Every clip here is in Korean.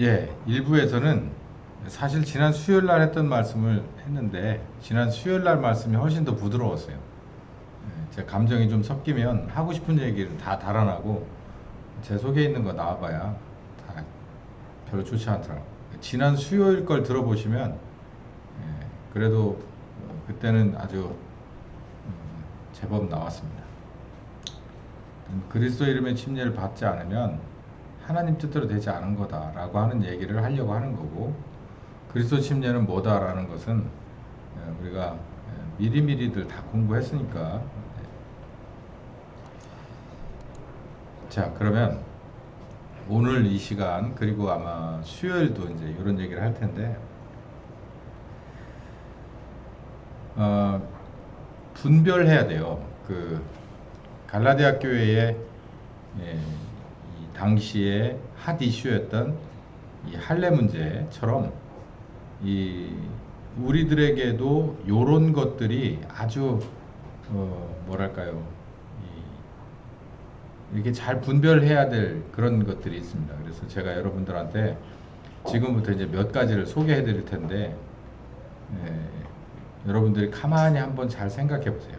예, 일부에서는 사실 지난 수요일 날 했던 말씀을 했는데 지난 수요일 날 말씀이 훨씬 더 부드러웠어요. 제 감정이 좀 섞이면 하고 싶은 얘기를 다 달아나고 제 속에 있는 거 나와봐야 다 별로 좋지 않더라고요. 지난 수요일 걸 들어보시면 그래도 그때는 아주 제법 나왔습니다. 그리스도 이름의 침례를 받지 않으면 하나님 뜻대로 되지 않은 거다라고 하는 얘기를 하려고 하는 거고, 그리스도 침례는 뭐다라는 것은 우리가 미리미리들 다 공부했으니까. 자, 그러면 오늘 이 시간 그리고 아마 수요일도 이제 이런 얘기를 할 텐데, 어, 분별해야 돼요. 그 갈라디아 교회의 이 당시에 핫 이슈였던 이 할례 문제처럼 이 우리들에게도 요런 것들이 아주 뭐랄까요, 이렇게 잘 분별해야 될 그런 것들이 있습니다. 그래서 제가 여러분들한테 지금부터 이제 몇 가지를 소개해 드릴 텐데, 여러분들이 가만히 한번 잘 생각해 보세요.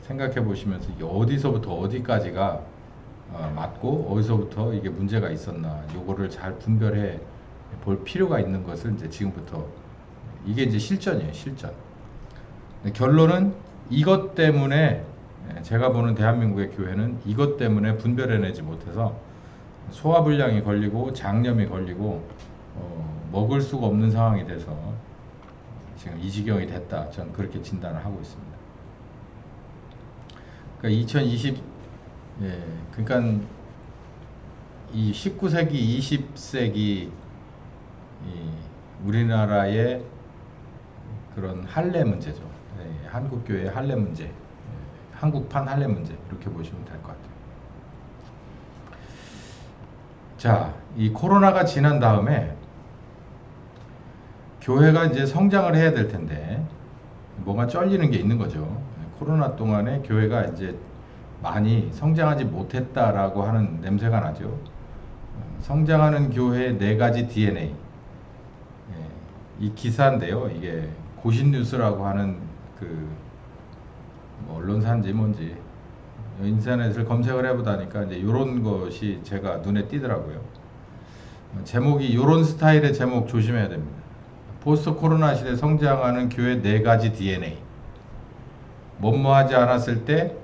생각해 보시면서 이게 어디서부터 어디까지가 맞고 어디서부터 이게 문제가 있었나, 요거를 잘 분별해 볼 필요가 있는 것을 이제 지금부터, 이게 이제 실전이에요, 실전. 결론은 이것 때문에, 제가 보는 대한민국의 교회는 이것 때문에 분별해내지 못해서 소화불량이 걸리고 장염이 걸리고 먹을 수가 없는 상황이 돼서 지금 이 지경이 됐다, 저는 그렇게 진단을 하고 있습니다. 그러니까 2020, 그러니까 이 19세기, 20세기 이 우리나라의 그런 할례 문제죠. 한국 교회의 할례 문제, 한국판 할례 문제, 이렇게 보시면 될 것 같아요. 자, 이 코로나가 지난 다음에 교회가 이제 성장을 해야 될 텐데 뭔가 쩔리는 게 있는 거죠. 코로나 동안에 교회가 이제 많이 성장하지 못했다라고 하는 냄새가 나죠. 성장하는 교회의 네 가지 DNA. 이 기사인데요. 이게 고신뉴스라고 하는 뭐 언론사인지 뭔지 인터넷을 검색을 해보다니까 이제 이런 것이 제가 눈에 띄더라고요. 제목이 이런 스타일의 제목 조심해야 됩니다. 포스트 코로나 시대 성장하는 교회 네 가지 DNA. 뭐뭐 하지 않았을 때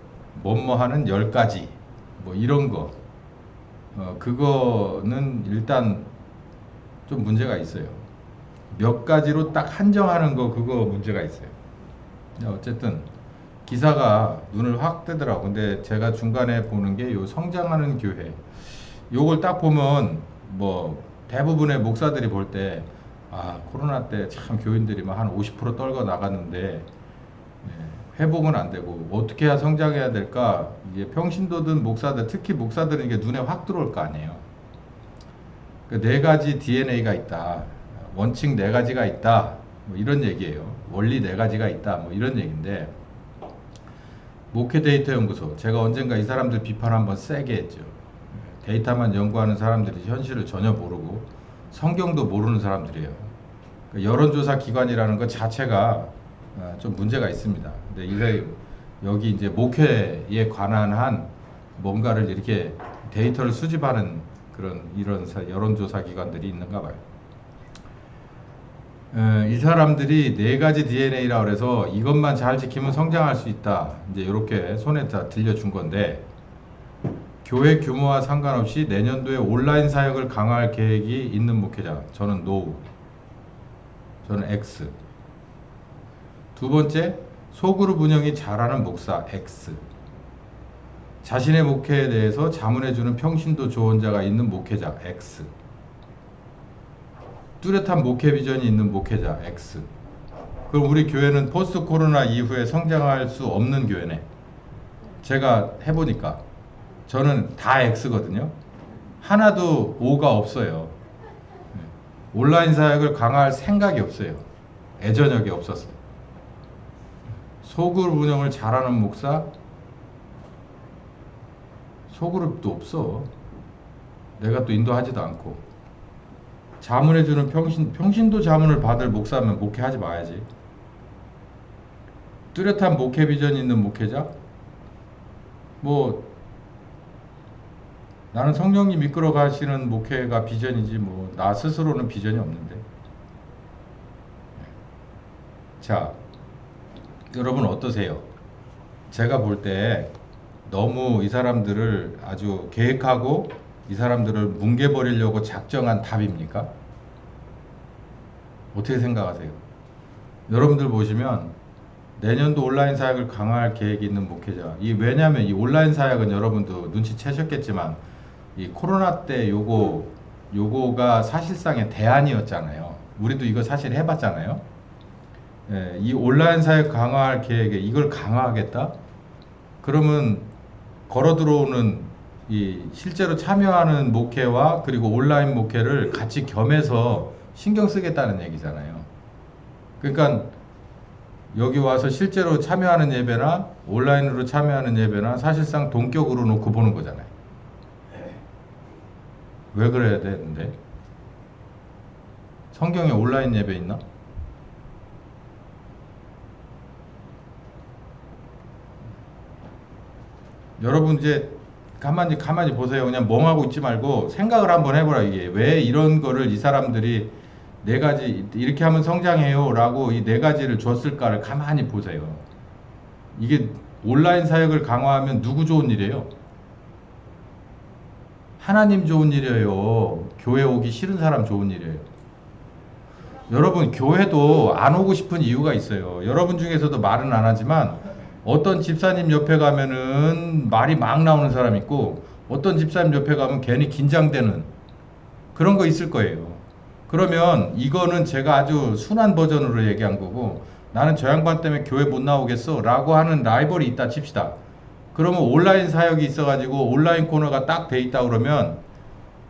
뭐뭐 하는 10가지. 뭐 이런 거. 그거는 일단 좀 문제가 있어요. 몇 가지로 딱 한정하는 거, 그거 문제가 있어요. 어쨌든 기사가 눈을 확 뜨더라고. 근데 제가 중간에 보는 게 요 성장하는 교회, 요걸 딱 보면 뭐 대부분의 목사들이 볼 때, 아, 코로나 때 참 교인들이 막 한 50% 떨궈 나갔는데 회복은 안 되고 어떻게 해야 성장해야 될까, 이게 평신도든 목사들, 특히 목사들은 이게 눈에 확 들어올 거 아니에요. 그 네 가지 DNA가 있다, 원칙 네 가지가 있다, 뭐 이런 얘기예요. 원리 네 가지가 있다, 뭐 이런 얘기인데, 목회 데이터 연구소, 제가 언젠가 이 사람들 비판 한번 세게 했죠. 데이터만 연구하는 사람들이 현실을 전혀 모르고 성경도 모르는 사람들이에요. 그러니까 여론조사 기관이라는 것 자체가 좀 문제가 있습니다. 근데 여기 이제 목회에 관한 한 뭔가를 이렇게 데이터를 수집하는 그런 이런 여론조사 기관들이 있는가 봐요. 이 사람들이 네 가지 DNA라 그래서 이것만 잘 지키면 성장할 수 있다, 이제 이렇게 손에 다 들려준 건데, 교회 규모와 상관없이 내년도에 온라인 사역을 강화할 계획이 있는 목회자, 저는 NO, 저는 X. 두 번째, 소그룹 운영이 잘하는 목사, X. 자신의 목회에 대해서 자문해주는 평신도 조언자가 있는 목회자, X. 뚜렷한 목회 비전이 있는 목회자, X. 그럼 우리 교회는 포스트 코로나 이후에 성장할 수 없는 교회네. 제가 해보니까 저는 다 X거든요. 하나도 O가 없어요. 온라인 사역을 강화할 생각이 없어요. 애저녁이 없었어요. 소그룹 운영을 잘하는 목사, 소그룹도 없어. 내가 또 인도하지도 않고. 자문해주는 평신도 자문을 받을 목사면 목회하지 마야지. 뚜렷한 목회 비전이 있는 목회자? 뭐 나는 성령님 이끌어 가시는 목회가 비전이지 뭐 나 스스로는 비전이 없는데. 자, 여러분 어떠세요? 제가 볼 때 너무 이 사람들을 아주 계획하고 이 사람들을 뭉개버리려고 작정한 답입니까? 어떻게 생각하세요? 여러분들 보시면 내년도 온라인 사역을 강화할 계획이 있는 목회자. 왜냐하면 이 온라인 사역은 여러분도 눈치채셨겠지만 이 코로나 때 요거가 사실상의 대안이었잖아요. 우리도 이거 사실 해봤잖아요. 예, 이 온라인 사역 강화할 계획에 이걸 강화하겠다? 그러면 걸어 들어오는 이 실제로 참여하는 목회와 그리고 온라인 목회를 같이 겸해서 신경 쓰겠다는 얘기잖아요. 그러니까 여기 와서 실제로 참여하는 예배나 온라인으로 참여하는 예배나 사실상 동격으로 놓고 보는 거잖아요. 왜 그래야 되는데? 성경에 온라인 예배 있나? 여러분 이제 가만히 보세요. 그냥 멍하고 있지 말고 생각을 한번 해보라. 이게 왜 이런 거를 이 사람들이 네 가지 이렇게 하면 성장해요 라고 이 네 가지를 줬을까를 가만히 보세요. 이게 온라인 사역을 강화하면 누구 좋은 일이에요? 하나님 좋은 일이에요. 교회 오기 싫은 사람 좋은 일이에요. 여러분 교회도 안 오고 싶은 이유가 있어요. 여러분 중에서도 말은 안 하지만 어떤 집사님 옆에 가면은 말이 막 나오는 사람 있고 어떤 집사님 옆에 가면 괜히 긴장되는 그런 거 있을 거예요. 그러면 이거는 제가 아주 순한 버전으로 얘기한 거고 나는 저 양반 때문에 교회 못 나오겠어 라고 하는 라이벌이 있다 칩시다. 그러면 온라인 사역이 있어가지고 온라인 코너가 딱 돼 있다 그러면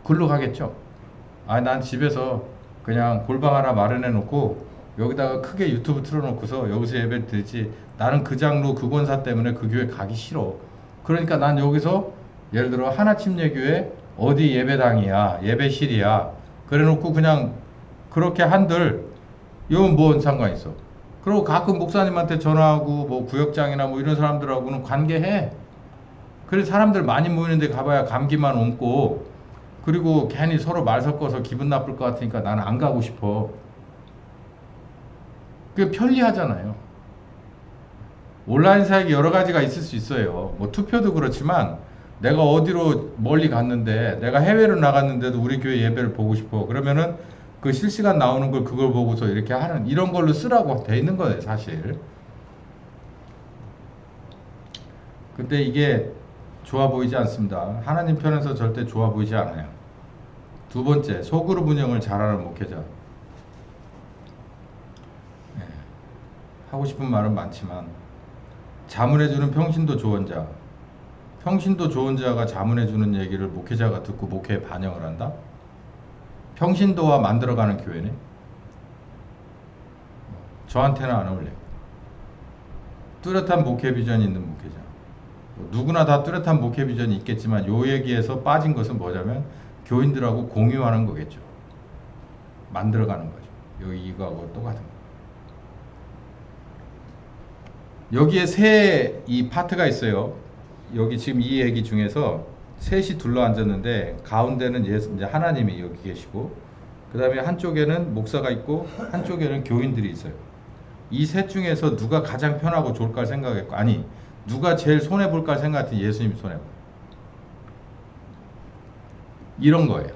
글로 가겠죠. 난 집에서 그냥 골방 하나 마련해 놓고 여기다가 크게 유튜브 틀어놓고서 여기서 예배 드리지 나는 그 장로 그 권사 때문에 그 교회 가기 싫어. 그러니까 난 여기서 예를 들어 하나침례교회 어디 예배당이야 예배실이야 그래 놓고 그냥 그렇게 한들 이건 뭔 상관 있어. 그리고 가끔 목사님한테 전화하고 뭐 구역장이나 뭐 이런 사람들하고는 관계해. 그래 사람들 많이 모이는데 가봐야 감기만 옮고 그리고 괜히 서로 말 섞어서 기분 나쁠 것 같으니까 나는 안 가고 싶어. 그게 편리하잖아요. 온라인 사역이 여러 가지가 있을 수 있어요. 뭐 투표도 그렇지만 내가 어디로 멀리 갔는데 내가 해외로 나갔는데도 우리 교회 예배를 보고 싶어. 그러면은 그 실시간 나오는 걸 그걸 보고서 이렇게 하는 이런 걸로 쓰라고 돼 있는 거예요, 사실. 근데 이게 좋아 보이지 않습니다. 하나님 편에서 절대 좋아 보이지 않아요. 두 번째, 소그룹 운영을 잘하는 목회자. 네. 하고 싶은 말은 많지만 자문해주는 평신도 조언자. 평신도 조언자가 자문해주는 얘기를 목회자가 듣고 목회에 반영을 한다? 평신도와 만들어가는 교회네? 저한테는 안 어울려요. 뚜렷한 목회 비전이 있는 목회자. 누구나 다 뚜렷한 목회 비전이 있겠지만 요 얘기에서 빠진 것은 뭐냐면 교인들하고 공유하는 거겠죠. 만들어가는 거죠. 여기 이거하고 똑같은 거. 여기에 세 이 파트가 있어요. 여기 지금 이 얘기 중에서 셋이 둘러 앉았는데 가운데는 이제 하나님이 여기 계시고 그 다음에 한쪽에는 목사가 있고 한쪽에는 교인들이 있어요. 이 셋 중에서 누가 가장 편하고 좋을까 생각했고 아니 누가 제일 손해볼까 생각했더니 예수님이 손해봐요. 이런 거예요.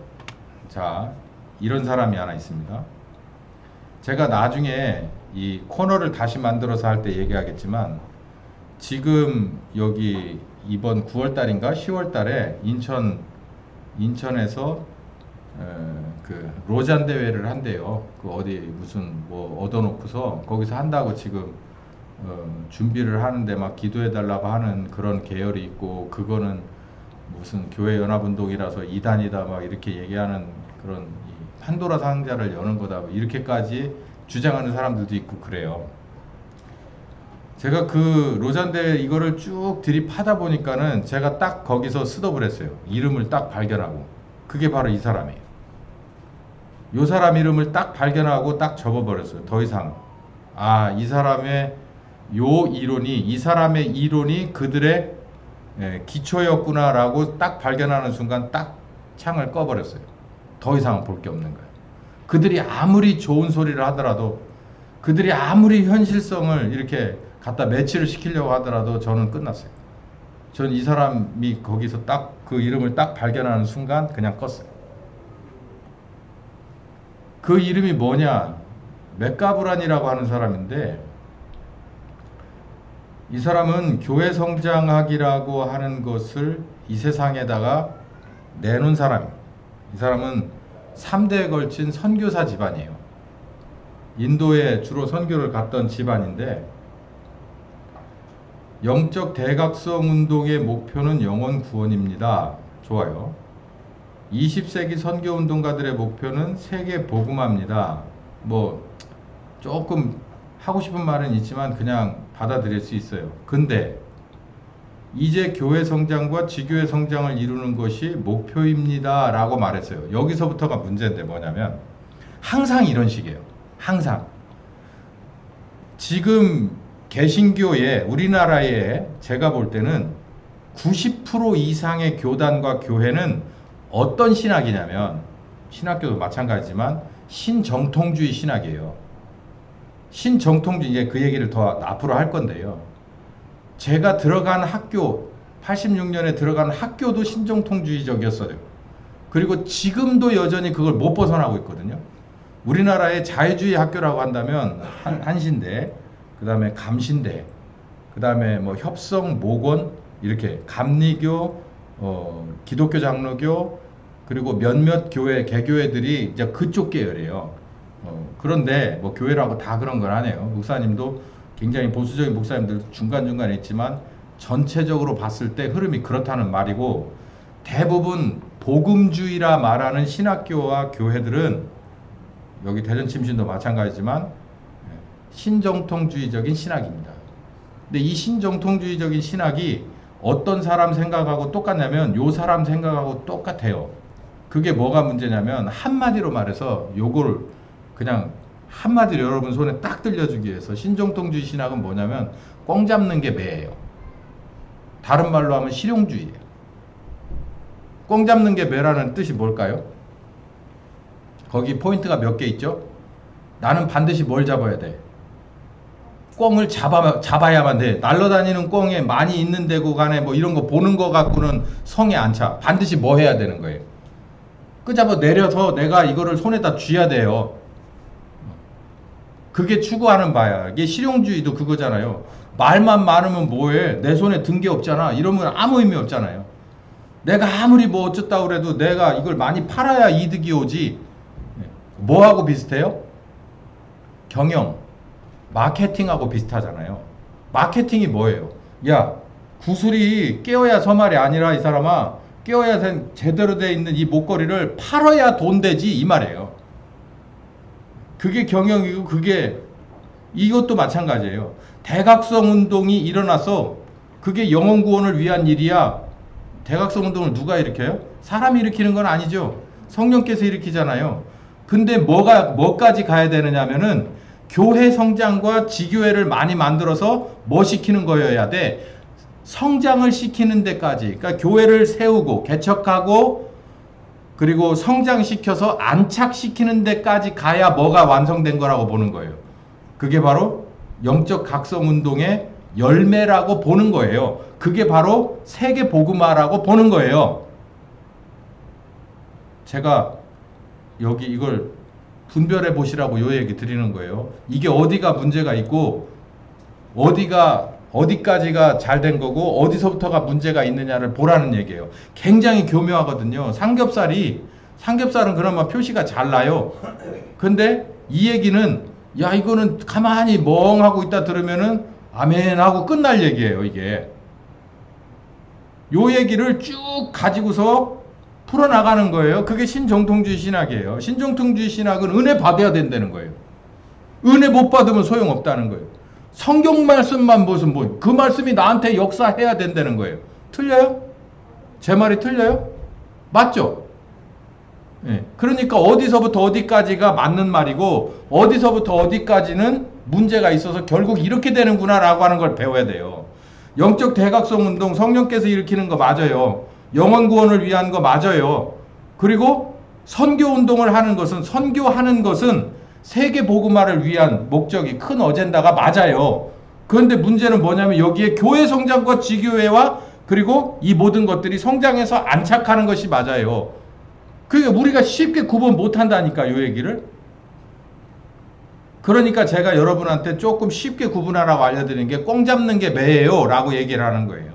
자, 이런 사람이 하나 있습니다. 제가 나중에 이 코너를 다시 만들어서 할 때 얘기하겠지만 지금 여기 이번 9월달인가 10월달에 인천에서 그 로잔 대회를 한대요. 그 어디 무슨 뭐 얻어놓고서 거기서 한다고 지금 준비를 하는데 막 기도해달라고 하는 그런 계열이 있고 그거는 무슨 교회 연합운동이라서 이단이다 막 이렇게 얘기하는 그런 이 판도라 상자를 여는 거다 이렇게까지 주장하는 사람들도 있고 그래요. 제가 그 로잔 대회 이거를 쭉 들이파다 보니까는 제가 딱 거기서 스톱을 했어요. 이름을 딱 발견하고 그게 바로 이 사람이에요. 요 사람 이름을 딱 발견하고 딱 접어버렸어요. 더 이상 이 사람의 이 사람의 이론이 그들의 기초였구나라고 딱 발견하는 순간 딱 창을 꺼버렸어요. 더 이상은 볼 게 없는 거예요. 그들이 아무리 좋은 소리를 하더라도, 그들이 아무리 현실성을 이렇게 갖다 매치를 시키려고 하더라도 저는 끝났어요. 전 이 사람이 거기서 딱 그 이름을 딱 발견하는 순간 그냥 껐어요. 그 이름이 뭐냐? 맥가브란이라고 하는 사람인데, 이 사람은 교회 성장학이라고 하는 것을 이 세상에다가 내놓은 사람이에요. 이 사람은 3대에 걸친 선교사 집안이에요. 인도에 주로 선교를 갔던 집안인데, 영적 대각성 운동의 목표는 영혼 구원입니다. 좋아요. 20세기 선교 운동가들의 목표는 세계 복음화입니다. 뭐 조금 하고 싶은 말은 있지만 그냥 받아들일 수 있어요. 근데 이제 교회 성장과 지교회 성장을 이루는 것이 목표입니다 라고 말했어요. 여기서부터가 문제인데 뭐냐면 항상 이런 식이에요. 항상 지금 개신교에, 우리나라에 제가 볼 때는 90% 이상의 교단과 교회는 어떤 신학이냐면, 신학교도 마찬가지지만 신정통주의 신학이에요. 신정통주의, 이제 그 얘기를 더 앞으로 할 건데요. 제가 들어간 학교, 86년에 들어간 학교도 신정통주의적이었어요. 그리고 지금도 여전히 그걸 못 벗어나고 있거든요. 우리나라의 자유주의 학교라고 한다면 한신대, 그 다음에 감신대, 그 다음에 뭐 협성, 모건, 이렇게 감리교, 기독교 장로교, 그리고 몇몇 교회, 개교회들이 이제 그쪽 계열이에요. 그런데 뭐 교회라고 다 그런 건 아니에요. 목사님도 굉장히 보수적인 목사님들 중간중간에 있지만 전체적으로 봤을 때 흐름이 그렇다는 말이고, 대부분 복음주의라 말하는 신학교와 교회들은, 여기 대전침신도 마찬가지지만 신정통주의적인 신학입니다. 근데 이 신정통주의적인 신학이 어떤 사람 생각하고 똑같냐면 요 사람 생각하고 똑같아요. 그게 뭐가 문제냐면, 한마디로 말해서 요걸 그냥 한마디로 여러분 손에 딱 들려주기 위해서, 신정통주의 신학은 뭐냐면 꽝 잡는 게 매예요. 다른 말로 하면 실용주의예요. 꽝 잡는 게 매라는 뜻이 뭘까요? 거기 포인트가 몇 개 있죠? 나는 반드시 뭘 잡아야 돼? 꿩을 잡아야만 돼. 날아다니는 꿩에 많이 있는 데고 간에 뭐 이런 거 보는 거 갖고는 성에 안 차. 반드시 뭐 해야 되는 거예요? 끄잡아 내려서 내가 이거를 손에다 쥐어야 돼요. 그게 추구하는 바야. 이게 실용주의도 그거잖아요. 말만 많으면 뭐해? 내 손에 든 게 없잖아. 이러면 아무 의미 없잖아요. 내가 아무리 뭐 어쩌다 그래도 내가 이걸 많이 팔아야 이득이 오지. 뭐하고 비슷해요? 경영, 마케팅하고 비슷하잖아요. 마케팅이 뭐예요? 야, 구슬이 깨어야 서말이 아니라, 이 사람아, 깨어야 제대로 돼 있는 이 목걸이를 팔아야 돈 되지, 이 말이에요. 그게 경영이고, 그게 이것도 마찬가지예요. 대각성 운동이 일어나서 그게 영혼 구원을 위한 일이야. 대각성 운동을 누가 일으켜요? 사람이 일으키는 건 아니죠. 성령께서 일으키잖아요. 근데 뭐까지 가야 되느냐면은 교회 성장과 지교회를 많이 만들어서 뭐 시키는 거여야 돼? 성장을 시키는 데까지. 그러니까 교회를 세우고 개척하고 그리고 성장시켜서 안착시키는 데까지 가야 뭐가 완성된 거라고 보는 거예요. 그게 바로 영적 각성 운동의 열매라고 보는 거예요. 그게 바로 세계 복음화라고 보는 거예요. 제가 여기 이걸 분별해 보시라고 요 얘기 드리는 거예요. 이게 어디가 문제가 있고 어디까지가 잘 된 거고 어디서부터가 문제가 있느냐를 보라는 얘기예요. 굉장히 교묘하거든요. 삼겹살은 그나마 표시가 잘 나요. 근데 이 얘기는, 야, 이거는 가만히 멍하고 있다 들으면은 아멘 하고 끝날 얘기예요. 이게 요 얘기를 쭉 가지고서 풀어나가는 거예요. 그게 신정통주의 신학이에요. 신정통주의 신학은 은혜 받아야 된다는 거예요. 은혜 못 받으면 소용없다는 거예요. 성경 말씀만 무슨 그 말씀이 나한테 역사해야 된다는 거예요. 틀려요? 제 말이 틀려요? 맞죠? 예. 그러니까 어디서부터 어디까지가 맞는 말이고 어디서부터 어디까지는 문제가 있어서 결국 이렇게 되는구나라고 하는 걸 배워야 돼요. 영적 대각성 운동 성령께서 일으키는 거 맞아요. 영혼 구원을 위한 거 맞아요. 그리고 선교 운동을 하는 것은 선교하는 것은 세계 복음화를 위한 목적이 큰 어젠다가 맞아요. 그런데 문제는 뭐냐면 여기에 교회 성장과 지교회와 그리고 이 모든 것들이 성장해서 안착하는 것이 맞아요. 그게 우리가 쉽게 구분 못한다니까 요 얘기를. 그러니까 제가 여러분한테 조금 쉽게 구분하라고 알려드리는 게 꽁 잡는 게 매예요 라고 얘기를 하는 거예요.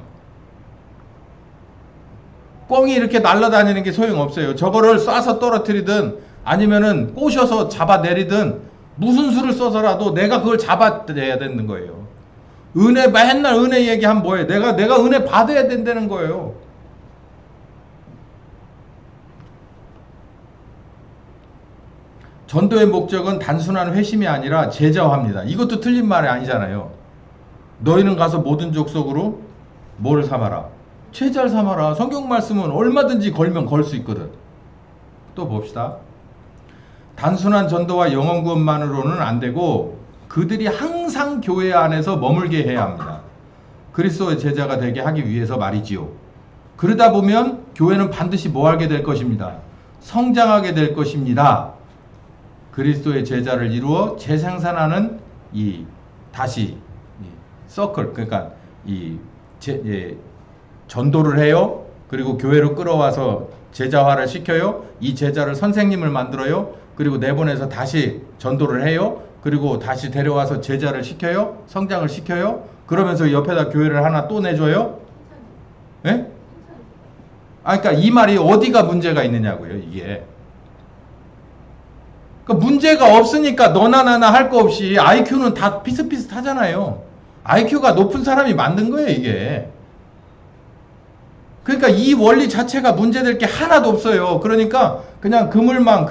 꽁이 이렇게 날아다니는 게 소용없어요. 저거를 쏴서 떨어뜨리든 아니면은 꼬셔서 잡아내리든 무슨 수를 써서라도 내가 그걸 잡아내야 되는 거예요. 은혜 맨날 은혜 얘기하면 뭐예요? 내가 은혜 받아야 된다는 거예요. 전도의 목적은 단순한 회심이 아니라 제자화입니다. 이것도 틀린 말이 아니잖아요. 너희는 가서 모든 족속으로 뭐를 삼아라? 제자를 삼아라. 성경 말씀은 얼마든지 걸면 걸 수 있거든. 또 봅시다. 단순한 전도와 영혼 구원만으로는 안 되고 그들이 항상 교회 안에서 머물게 해야 합니다. 그리스도의 제자가 되게 하기 위해서 말이지요. 그러다 보면 교회는 반드시 뭐 하게 될 것입니다. 성장하게 될 것입니다. 그리스도의 제자를 이루어 재생산하는 다시 서클, 그러니까 전도를 해요. 그리고 교회로 끌어와서 제자화를 시켜요. 이 제자를 선생님을 만들어요. 그리고 내보내서 다시 전도를 해요. 그리고 다시 데려와서 제자를 시켜요. 성장을 시켜요. 그러면서 옆에다 교회를 하나 또 내줘요. 예? 그러니까 이 말이 어디가 문제가 있느냐고요, 이게. 그러니까 문제가 없으니까 너나 나나 할 거 없이 IQ는 다 비슷비슷하잖아요. IQ가 높은 사람이 만든 거예요, 이게. 그러니까 이 원리 자체가 문제될 게 하나도 없어요. 그러니까 그냥 그물망,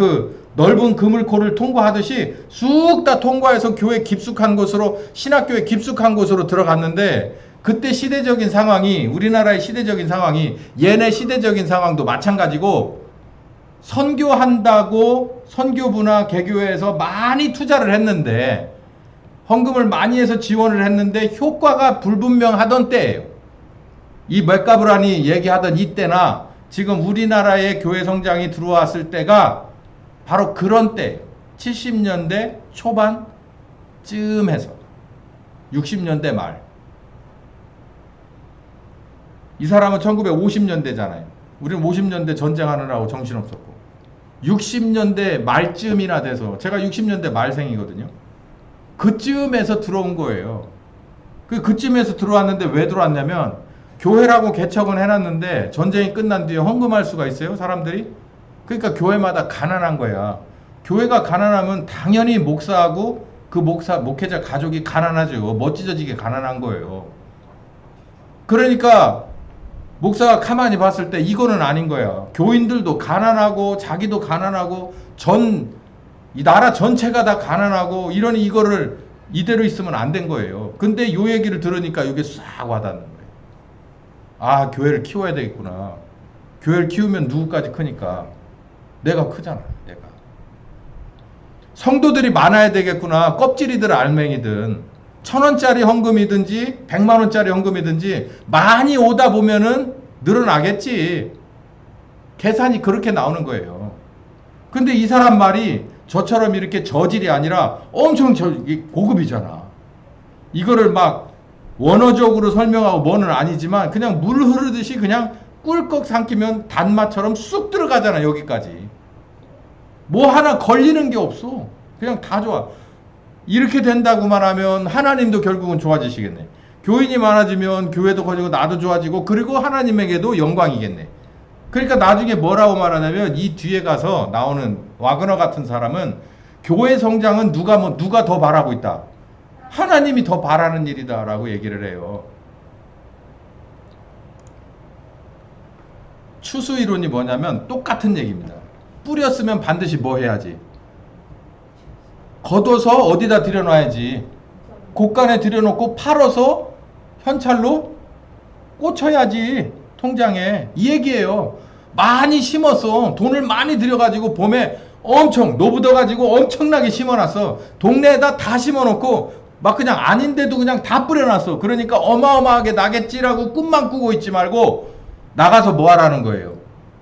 넓은 그물코를 통과하듯이 쑥 다 통과해서 교회 깊숙한 곳으로, 신학교에 깊숙한 곳으로 들어갔는데, 그때 시대적인 상황이, 우리나라의 시대적인 상황이 얘네 시대적인 상황도 마찬가지고, 선교한다고 선교부나 개교회에서 많이 투자를 했는데, 헌금을 많이 해서 지원을 했는데 효과가 불분명하던 때예요. 이 맥가브란이 얘기하던 이때나 지금 우리나라의 교회 성장이 들어왔을 때가 바로 그런 때예요. 70년대 초반쯤 해서 60년대 말. 이 사람은 1950년대잖아요. 우리는 50년대 전쟁하느라고 정신없었고 60년대 말쯤이나 돼서, 제가 60년대 말생이거든요. 그쯤에서 들어온 거예요. 그쯤에서 들어왔는데 왜 들어왔냐면, 교회라고 개척은 해놨는데 전쟁이 끝난 뒤에 헌금할 수가 있어요, 사람들이? 그러니까 교회마다 가난한 거야. 교회가 가난하면 당연히 목사하고 그 목회자 가족이 가난하죠. 멋지어지게 가난한 거예요. 그러니까 목사가 가만히 봤을 때 이거는 아닌 거야. 교인들도 가난하고 자기도 가난하고 이 나라 전체가 다 가난하고 이러니 이거를 이대로 있으면 안 된 거예요. 근데 요 얘기를 들으니까 이게 싹 와닿는 거예요. 아, 교회를 키워야 되겠구나. 교회를 키우면 누구까지 크니까 내가 크잖아, 내가. 성도들이 많아야 되겠구나. 껍질이든 알맹이든 1,000원짜리 헌금이든지 100만원짜리 헌금이든지 많이 오다 보면은 늘어나겠지. 계산이 그렇게 나오는 거예요. 근데 이 사람 말이 저처럼 이렇게 저질이 아니라 엄청 고급이잖아. 이거를 막 원어적으로 설명하고 뭐는 아니지만 그냥 물 흐르듯이 그냥 꿀꺽 삼키면 단맛처럼 쑥 들어가잖아, 여기까지. 뭐 하나 걸리는 게 없어. 그냥 다 좋아. 이렇게 된다고만 하면 하나님도 결국은 좋아지시겠네. 교인이 많아지면 교회도 커지고 나도 좋아지고, 그리고 하나님에게도 영광이겠네. 그러니까 나중에 뭐라고 말하냐면, 이 뒤에 가서 나오는 와그너 같은 사람은 교회 성장은 누가 더 바라고 있다. 하나님이 더 바라는 일이다 라고 얘기를 해요. 추수 이론이 뭐냐면 똑같은 얘기입니다. 뿌렸으면 반드시 뭐 해야지? 걷어서 어디다 들여놔야지. 곳간에 들여놓고 팔아서 현찰로 꽂혀야지, 통장에. 이 얘기예요. 많이 심었어. 돈을 많이 들여가지고 봄에 엄청 노부더가지고 엄청나게 심어놨어. 동네에다 다 심어놓고 막 그냥 아닌데도 그냥 다 뿌려놨어. 그러니까 어마어마하게 나겠지라고 꿈만 꾸고 있지 말고 나가서 뭐 하라는 거예요.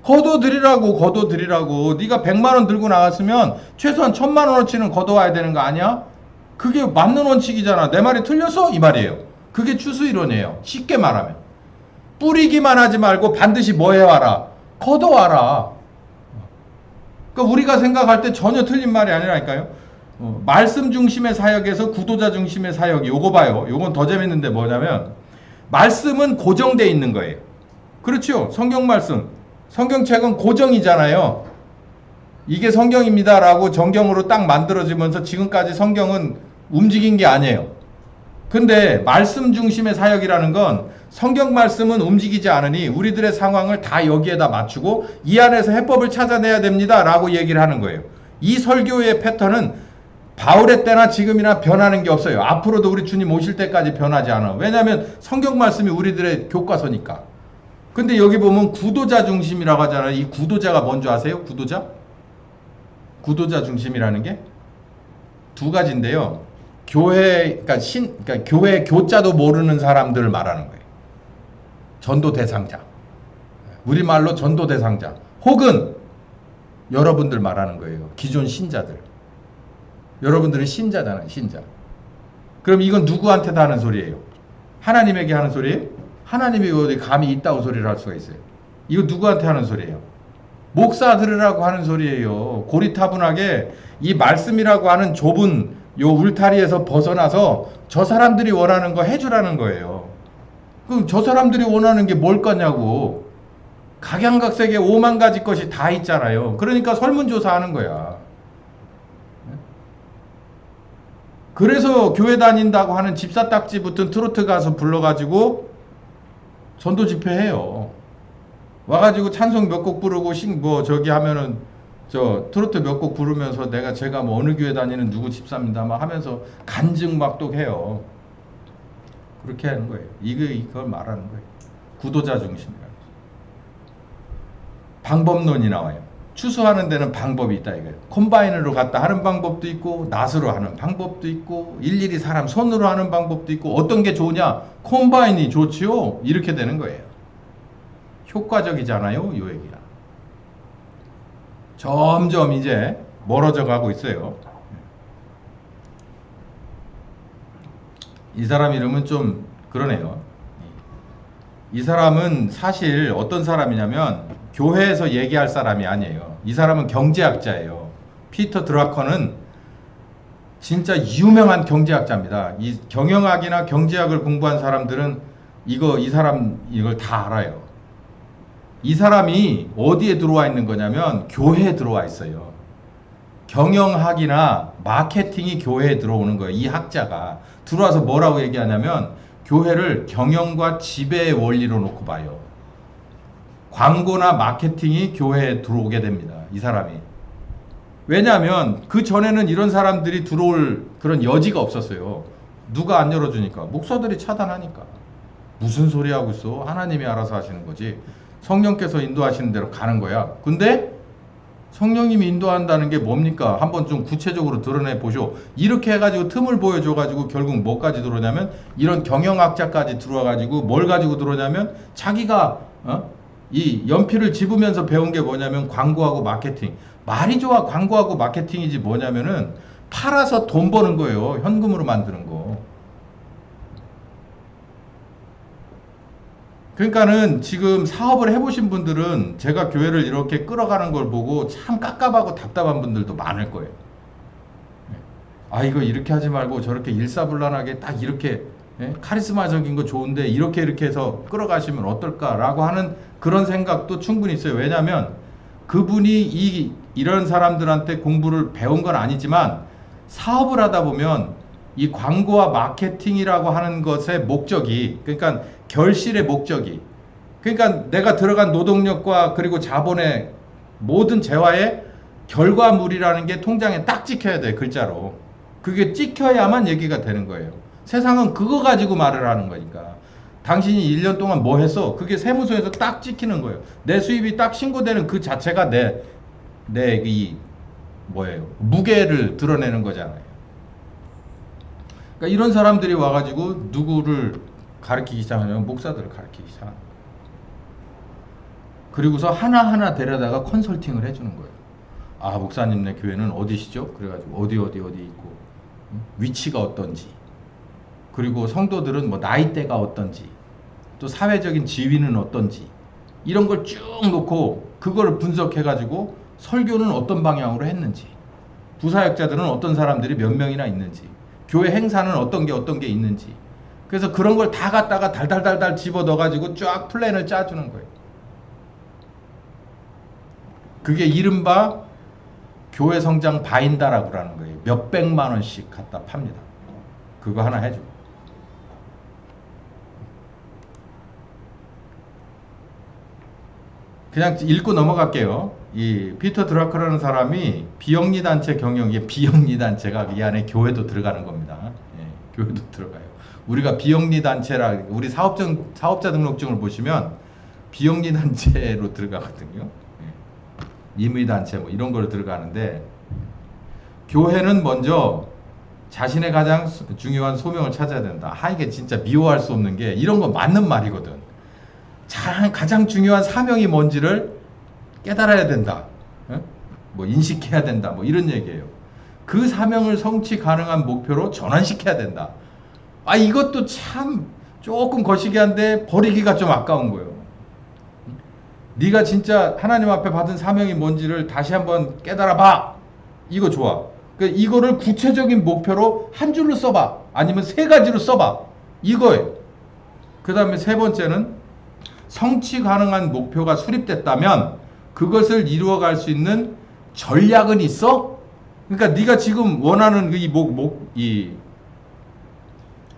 거둬들이라고. 네가 100만원 들고 나갔으면 최소한 1000만원어치는 거둬와야 되는 거 아니야? 그게 맞는 원칙이잖아. 내 말이 틀렸어? 이 말이에요. 그게 추수이론이에요. 쉽게 말하면. 뿌리기만 하지 말고 반드시 뭐 해와라? 거둬와라. 그러니까 우리가 생각할 때 전혀 틀린 말이 아니라니까요. 말씀 중심의 사역에서 구도자 중심의 사역, 요거 봐요. 요건 더 재밌는데 뭐냐면 말씀은 고정되어 있는 거예요. 그렇죠? 성경 말씀. 성경책은 고정이잖아요. 이게 성경입니다 라고 정경으로 딱 만들어지면서 지금까지 성경은 움직인 게 아니에요. 근데 말씀 중심의 사역이라는 건 성경 말씀은 움직이지 않으니 우리들의 상황을 다 여기에다 맞추고 이 안에서 해법을 찾아내야 됩니다 라고 얘기를 하는 거예요. 이 설교의 패턴은 바울의 때나 지금이나 변하는 게 없어요. 앞으로도 우리 주님 오실 때까지 변하지 않아. 왜냐하면 성경 말씀이 우리들의 교과서니까. 근데 여기 보면 구도자 중심이라고 하잖아요. 이 구도자가 뭔지 아세요? 구도자? 구도자 중심이라는 게 두 가지인데요. 그러니까 교회 교자도 모르는 사람들을 말하는 거예요. 전도 대상자. 우리말로 전도 대상자. 혹은 여러분들 말하는 거예요. 기존 신자들. 여러분들은 신자잖아요. 신자. 그럼 이건 누구한테도 하는 소리예요? 하나님에게 하는 소리예요? 하나님이 어디 감히 있다고 소리를 할 수가 있어요? 이거 누구한테 하는 소리예요? 목사 들으라고 하는 소리예요. 고리타분하게 이 말씀이라고 하는 좁은 요 울타리에서 벗어나서 저 사람들이 원하는 거 해주라는 거예요. 그럼 저 사람들이 원하는 게 뭘 거냐고. 각양각색의 5만 가지 것이 다 있잖아요. 그러니까 설문조사하는 거야. 그래서 교회 다닌다고 하는 집사 딱지 붙은 트로트 가수 불러가지고 전도 집회해요. 와가지고 찬송 몇 곡 부르고 하면은 저 트로트 몇 곡 부르면서 제가 뭐 어느 교회 다니는 누구 집사입니다 막 하면서 간증 막 또 해요. 그렇게 하는 거예요. 이걸 말하는 거예요. 구도자 중심이라는 거죠. 방법론이 나와요. 추수하는 데는 방법이 있다 이거예요. 콤바이너로 갖다 하는 방법도 있고 낫으로 하는 방법도 있고 일일이 사람 손으로 하는 방법도 있고 어떤 게 좋으냐? 콤바인이 좋지요. 이렇게 되는 거예요. 효과적이잖아요. 요 얘기야. 점점 이제 멀어져 가고 있어요. 이 사람 이름은 좀 그러네요. 이 사람은 사실 어떤 사람이냐면 교회에서 얘기할 사람이 아니에요. 이 사람은 경제학자예요. 피터 드라커는 진짜 유명한 경제학자입니다. 이 경영학이나 경제학을 공부한 사람들은 이 사람 이걸 다 알아요. 이 사람이 어디에 들어와 있는 거냐면 교회에 들어와 있어요. 경영학이나 마케팅이 교회에 들어오는 거예요. 이 학자가 들어와서 뭐라고 얘기하냐면 교회를 경영과 지배의 원리로 놓고 봐요. 광고나 마케팅이 교회에 들어오게 됩니다. 이 사람이. 왜냐하면 그 전에는 이런 사람들이 들어올 그런 여지가 없었어요. 누가 안 열어주니까. 목사들이 차단하니까. 무슨 소리 하고 있어? 하나님이 알아서 하시는 거지. 성령께서 인도하시는 대로 가는 거야. 근데 성령님이 인도한다는 게 뭡니까? 한번 좀 구체적으로 드러내 보쇼. 이렇게 해가지고 틈을 보여줘가지고 결국 뭐까지 들어오냐면 이런 경영학자까지 들어와가지고 뭘 가지고 들어오냐면 자기가 이 연필을 집으면서 배운 게 뭐냐면 광고하고 마케팅. 말이 좋아 광고하고 마케팅이지 뭐냐면은 팔아서 돈 버는 거예요. 현금으로 만드는 거. 그러니까는 지금 사업을 해보신 분들은 제가 교회를 이렇게 끌어가는 걸 보고 참 깝깝하고 답답한 분들도 많을 거예요. 아 이거 이렇게 하지 말고 저렇게 일사불란하게 딱 이렇게 카리스마적인 거 좋은데 이렇게 해서 끌어가시면 어떨까라고 하는 그런 생각도 충분히 있어요. 왜냐하면 그분이 이런 사람들한테 공부를 배운 건 아니지만 사업을 하다 보면 이 광고와 마케팅이라고 하는 것의 목적이, 그러니까 결실의 목적이, 그러니까 내가 들어간 노동력과 그리고 자본의 모든 재화의 결과물이라는 게 통장에 딱 찍혀야 돼. 글자로. 그게 찍혀야만 얘기가 되는 거예요. 세상은 그거 가지고 말을 하는 거니까. 당신이 1년 동안 뭐 했어? 그게 세무서에서 딱 찍히는 거예요. 내 수입이 딱 신고되는 그 자체가 이 뭐예요? 무게를 드러내는 거잖아요. 그러니까 이런 사람들이 와가지고 누구를 가르치기 시작하냐면 목사들을 가르치기 시작하는 거예요. 그리고서 하나하나 데려다가 컨설팅을 해주는 거예요. 아, 목사님네 교회는 어디시죠? 그래가지고 어디 있고 위치가 어떤지, 그리고 성도들은 뭐 나이대가 어떤지, 또 사회적인 지위는 어떤지, 이런 걸 쭉 놓고 그걸 분석해가지고 설교는 어떤 방향으로 했는지, 부사역자들은 어떤 사람들이 몇 명이나 있는지, 교회 행사는 어떤 게 있는지, 그래서 그런 걸 다 갖다가 달달달달 집어 넣어가지고 쫙 플랜을 짜주는 거예요. 그게 이른바 교회 성장 바인다라고 하는 거예요. 몇백만 원씩 갖다 팝니다. 그거 하나 해주고. 그냥 읽고 넘어갈게요. 이 피터 드라커라는 사람이 비영리 단체 경영에, 비영리 단체가 이 안에 교회도 들어가는 겁니다. 예, 교회도 들어가요. 우리가 비영리 단체라, 우리 사업자 등록증을 보시면 비영리 단체로 들어가거든요. 예, 임의 단체 뭐 이런 걸 들어가는데, 교회는 먼저 자신의 가장 중요한 소명을 찾아야 된다. 이게 진짜 미워할 수 없는 게, 이런 거 맞는 말이거든. 가장 중요한 사명이 뭔지를 깨달아야 된다. 뭐 인식해야 된다. 뭐 이런 얘기예요. 그 사명을 성취 가능한 목표로 전환시켜야 된다. 이것도 참 조금 거시기한데 버리기가 좀 아까운 거예요. 네가 진짜 하나님 앞에 받은 사명이 뭔지를 다시 한번 깨달아 봐. 이거 좋아. 이거를 구체적인 목표로 한 줄로 써봐. 아니면 3가지로 써봐. 이거예요. 그 다음에 3번째는 성취 가능한 목표가 수립됐다면 그것을 이루어갈 수 있는 전략은 있어? 그러니까 네가 지금 원하는 이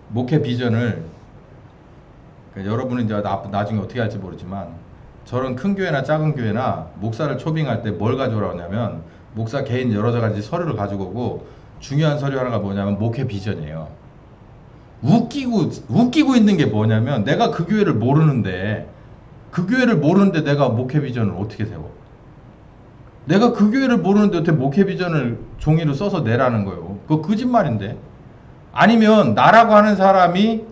목회 비전을, 그러니까 여러분은 이제 나중에 어떻게 할지 모르지만, 저런 큰 교회나 작은 교회나 목사를 초빙할 때 뭘 가져오라고 하냐면, 목사 개인 여러 가지 서류를 가지고 오고, 중요한 서류 하나가 뭐냐면 목회 비전이에요. 웃기고 있는 게 뭐냐면, 내가 그 교회를 모르는데 내가 목회 비전을 어떻게 세워? 내가 그 교회를 모르는데 어떻게 목회 비전을 종이로 써서 내라는 거예요? 그거 거짓말인데. 아니면 나라고 하는 사람이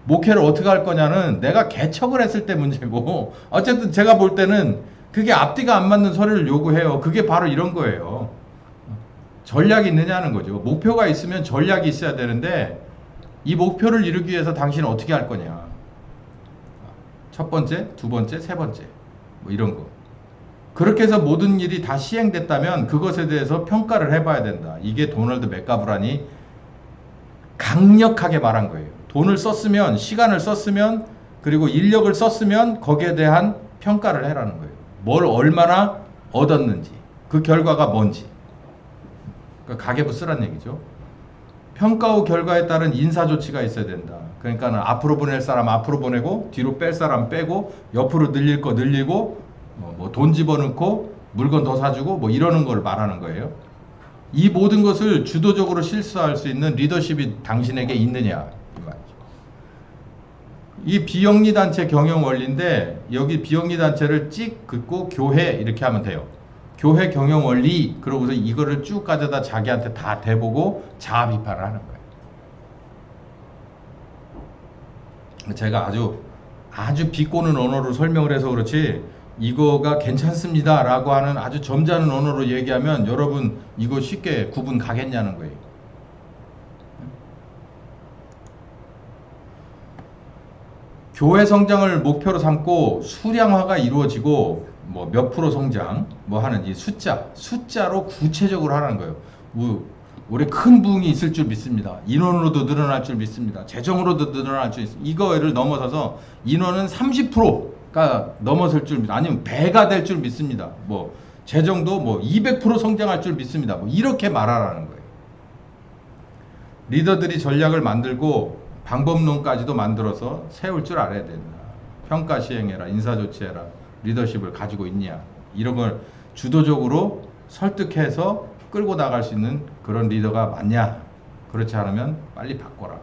목회를 어떻게 할 거냐는 내가 개척을 했을 때 문제고, 어쨌든 제가 볼 때는 그게 앞뒤가 안 맞는 서류를 요구해요. 그게 바로 이런 거예요. 전략이 있느냐는 거죠. 목표가 있으면 전략이 있어야 되는데, 이 목표를 이루기 위해서 당신은 어떻게 할 거냐. 첫 번째, 두 번째, 세 번째, 뭐 이런 거. 그렇게 해서 모든 일이 다 시행됐다면 그것에 대해서 평가를 해봐야 된다. 이게 도널드 맥가브란이 강력하게 말한 거예요. 돈을 썼으면, 시간을 썼으면, 그리고 인력을 썼으면 거기에 대한 평가를 해라는 거예요. 뭘 얼마나 얻었는지, 그 결과가 뭔지. 그러니까 가계부 쓰란 얘기죠. 평가 후 결과에 따른 인사 조치가 있어야 된다. 그러니까 앞으로 보낼 사람 앞으로 보내고, 뒤로 뺄 사람 빼고, 옆으로 늘릴 거 늘리고, 뭐 돈 집어넣고 물건 더 사주고 뭐 이러는 걸 말하는 거예요. 이 모든 것을 주도적으로 실수할 수 있는 리더십이 당신에게 있느냐, 이 말이죠. 이 비영리 단체 경영 원리인데, 여기 비영리 단체를 찍 긋고 교회 이렇게 하면 돼요. 교회 경영 원리, 그러고서 이거를 쭉 가져다 자기한테 다 대보고 자아 비판을 하는 거예요. 제가 아주 비꼬는 언어로 설명을 해서 그렇지, 이거가 괜찮습니다 라고 하는 아주 점잖은 언어로 얘기하면 여러분 이거 쉽게 구분 가겠냐는 거예요. 교회 성장을 목표로 삼고 수량화가 이루어지고, 뭐 몇 프로 성장 뭐 하는 이 숫자로 구체적으로 하라는 거예요. 올해 큰 부흥이 있을 줄 믿습니다. 인원으로도 늘어날 줄 믿습니다. 재정으로도 늘어날 줄 믿습니다. 이거를 넘어서서 인원은 30%가 넘어설 줄 믿습니다. 아니면 배가 될 줄 믿습니다. 뭐 재정도 뭐 200% 성장할 줄 믿습니다. 뭐 이렇게 말하라는 거예요. 리더들이 전략을 만들고 방법론까지도 만들어서 세울 줄 알아야 된다. 평가 시행해라, 인사 조치해라, 리더십을 가지고 있냐, 이런 걸 주도적으로 설득해서 끌고 나갈 수 있는 그런 리더가 맞냐. 그렇지 않으면 빨리 바꿔라.